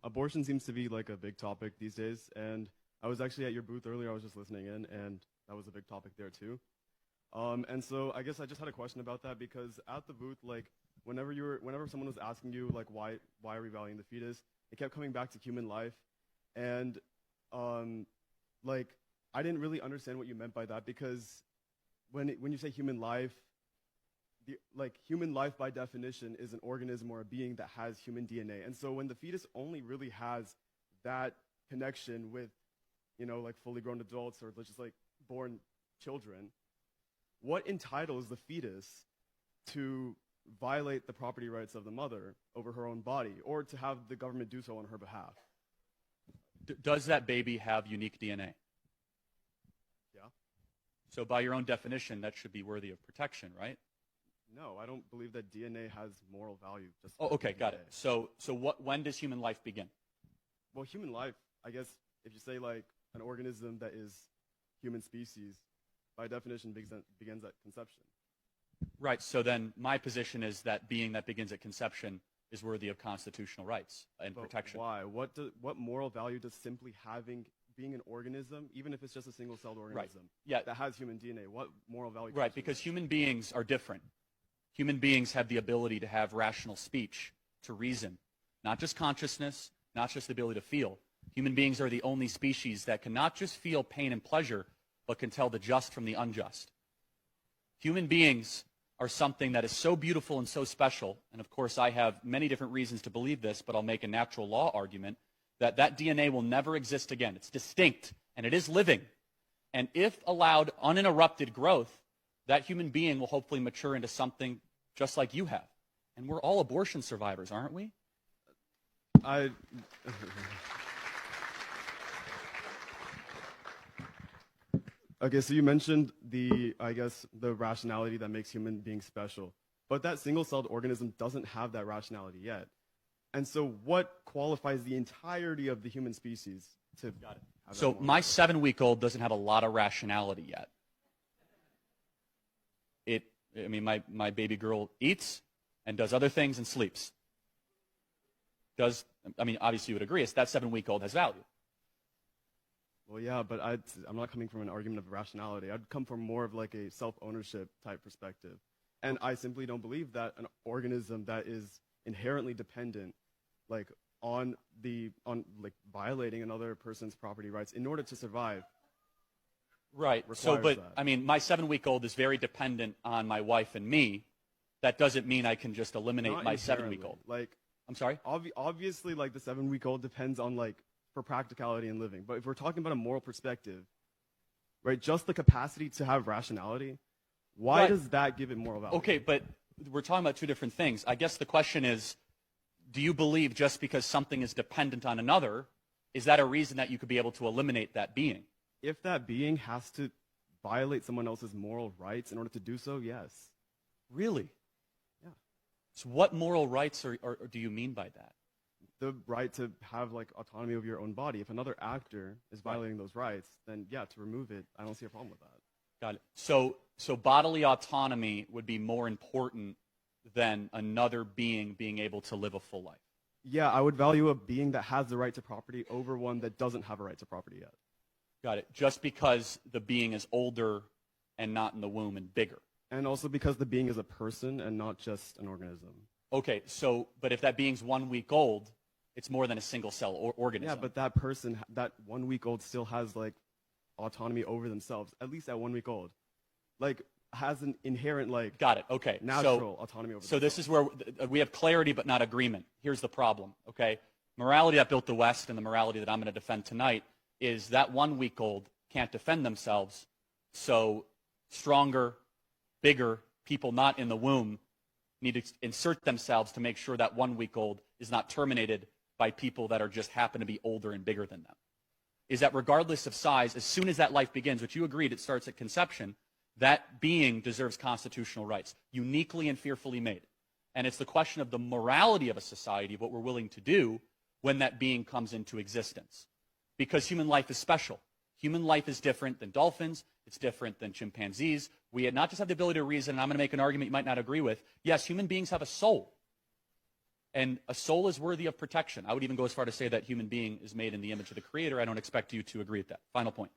Abortion seems to be like a big topic these days, and I was actually at your booth earlier. I was just listening in, and that was a big topic there too. And so I guess I just had a question about that because at the booth, like whenever someone was asking you like why are we valuing the fetus, it kept coming back to human life, and like I didn't really understand what you meant by that because when you say human life, human life by definition is an organism or a being that has human DNA. And so when the fetus only really has that connection with, like fully grown adults or just like born children, what entitles the fetus to violate the property rights of the mother over her own body or to have the government do so on her behalf? Does that baby have unique DNA? Yeah. So by your own definition, that should be worthy of protection, right? No, I don't believe that DNA has moral value. Oh, okay, got it. So when does human life begin? Well, human life, I guess, if you say like an organism that is human species, by definition begins at conception. Right. So then my position is that being that begins at conception is worthy of constitutional rights and protection. Why? What moral value does simply being an organism, even if it's just a single-celled organism, that has human DNA, what moral value? Right, because human beings are different. Human beings have the ability to have rational speech, to reason, not just consciousness, not just the ability to feel. Human beings are the only species that can not just feel pain and pleasure, but can tell the just from the unjust. Human beings are something that is so beautiful and so special, and of course I have many different reasons to believe this, but I'll make a natural law argument, that DNA will never exist again. It's distinct, and it is living. And if allowed uninterrupted growth, that human being will hopefully mature into something just like you have. And we're all abortion survivors, aren't we? Okay, so you mentioned the rationality that makes human beings special. But that single-celled organism doesn't have that rationality yet. And so what qualifies the entirety of the human species to Got it. So my 7-week-old doesn't have a lot of rationality yet. My baby girl eats and does other things and sleeps. Obviously you would agree, that 7-week-old has value. Well, yeah, but I'm not coming from an argument of rationality. I'd come from more of like a self-ownership type perspective. And I simply don't believe that an organism that is inherently dependent on violating another person's property rights in order to survive. Right. So, but that. My 7-week-old is very dependent on my wife and me. That doesn't mean I can just eliminate my 7-week-old. I'm sorry? Obviously, the 7-week-old depends on for practicality and living. But if we're talking about a moral perspective, right, just the capacity to have rationality, why does that give it moral value? Okay, but we're talking about two different things. I guess the question is, do you believe just because something is dependent on another, is that a reason that you could be able to eliminate that being? If that being has to violate someone else's moral rights in order to do so, yes. Really? Yeah. So what moral rights do you mean by that? The right to have autonomy of your own body. If another actor is violating those rights, then yeah, to remove it, I don't see a problem with that. Got it. So bodily autonomy would be more important than another being being able to live a full life. Yeah, I would value a being that has the right to property over one that doesn't have a right to property yet. Got it. Just because the being is older and not in the womb and bigger. And also because the being is a person and not just an organism. Okay, but if that being's 1 week old, it's more than a single cell organism. Yeah, but that person, that 1 week old still has autonomy over themselves, at least at 1 week old. Has an inherent Got it. Okay. Natural autonomy over themselves. So this is where we have clarity but not agreement. Here's the problem, okay? Morality that built the West and the morality that I'm going to defend tonight is that 1 week old can't defend themselves, so stronger, bigger people not in the womb need to insert themselves to make sure that 1 week old is not terminated by people that are just happen to be older and bigger than them. Is that regardless of size, as soon as that life begins, which you agreed it starts at conception, that being deserves constitutional rights, uniquely and fearfully made. And it's the question of the morality of a society, of what we're willing to do when that being comes into existence. Because human life is special. Human life is different than dolphins. It's different than chimpanzees. We not just have the ability to reason, and I'm going to make an argument you might not agree with. Yes, human beings have a soul. And a soul is worthy of protection. I would even go as far to say that human being is made in the image of the Creator. I don't expect you to agree with that. Final point.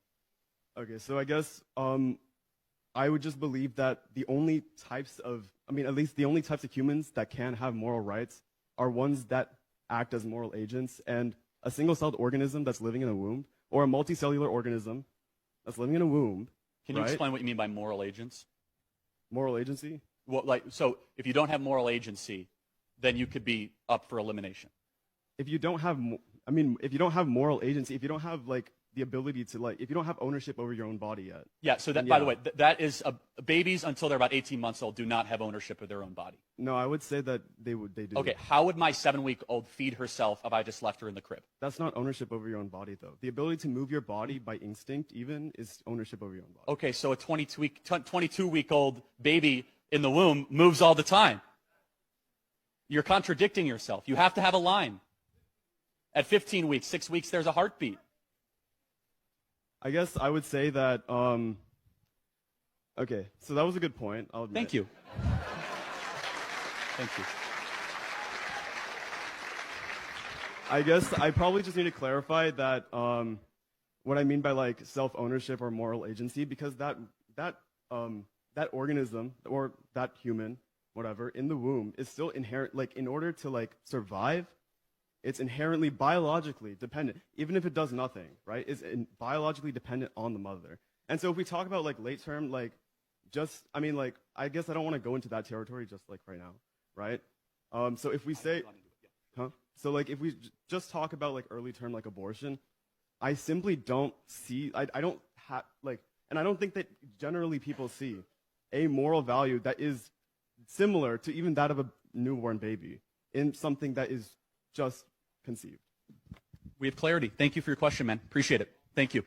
Okay, so I guess I would just believe that the only types of, at least the only types of humans that can have moral rights are ones that act as moral agents, and a single-celled organism that's living in a womb, or a multicellular organism that's living in a womb. Can you explain what you mean by moral agents? Moral agency? Well, so if you don't have moral agency, then you could be up for elimination. If you don't have, if you don't have moral agency, if you don't have the ability to if you don't have ownership over your own body yet. Yeah. So that, by the way, that is babies until they're about 18 months old do not have ownership of their own body. No, I would say that they do. Okay. How would my 7-week-old feed herself if I just left her in the crib? That's not ownership over your own body, though. The ability to move your body by instinct, even, is ownership over your own body. Okay. So a 22-week-old baby in the womb moves all the time. You're contradicting yourself. You have to have a line. At 15 weeks, 6 weeks, there's a heartbeat. I guess I would say that, okay, so that was a good point, I'll admit. Thank you. Thank you. I guess I probably just need to clarify that what I mean by self-ownership or moral agency, because that organism or that human, whatever, in the womb is still inherent, in order to survive, it's inherently biologically dependent, even if it does nothing, right? It's biologically dependent on the mother. And so if we talk about late term, I guess I don't want to go into that territory just right now, right? So if we say, So if we just talk about early term abortion, I simply don't see, I don't have and I don't think that generally people see a moral value that is similar to even that of a newborn baby in something that is just conceived. We have clarity. Thank you for your question, man. Appreciate it. Thank you.